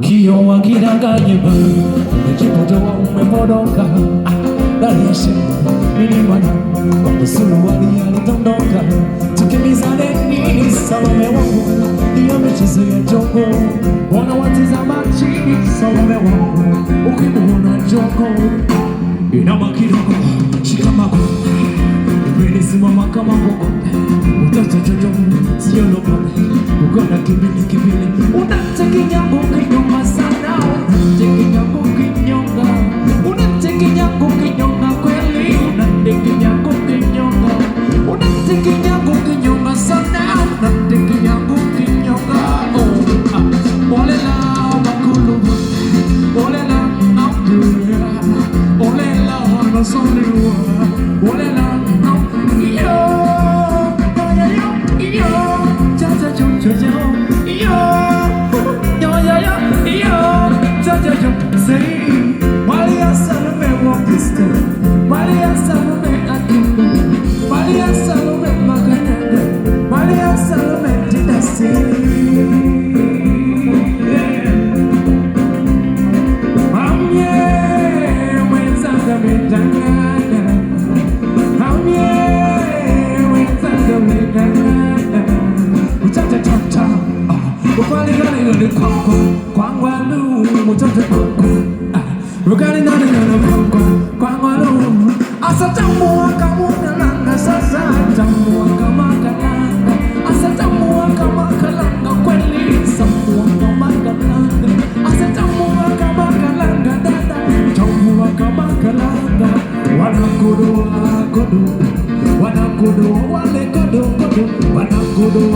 Kiyowa kidanganye Mechipoto umepodoka Dalishe nilimwana Suruali alitondoka Tukimbizane nini Salome wangu Iyo michezo ya jongo Wana watizama chini Salome wangu Ukimuona jongo Inama kidogo Shikamako Mbele simama kama mbogo Utoto jojo Sio lopo Ukona kibili kibili Unate kinyango kinyonga sana Unate kinyango kinyonga Unate kinyango kinyonga kweli Unate kinyango kinyonga Unate kinyango kinyonga sana Unate kinyango kinyonga Olela makulu Olela amdura Olela nasoliwa Olela Iyo Iyo Chacha chucha Iyo Say, Maria Salome Wapista, Maria Salome Akimbo, Maria Salome Magananda, Maria Salome Tidasi. Amye, wenzanga medangana. Amye, wenzanga medangana. Uchacha chacha, ufali gani yoni kwangu, kwangu alu. Mutoto kwangu, rugani nani nana kwangu, asa tamu wakamunalanga, sasa tamu wakamakalanga, asa tamu wakamakalanga, kweli samu wakamakalanga, asa tamu wakamakalanga, dada, tamu wakamakalanga, wanakudu wale kudu, wanakudu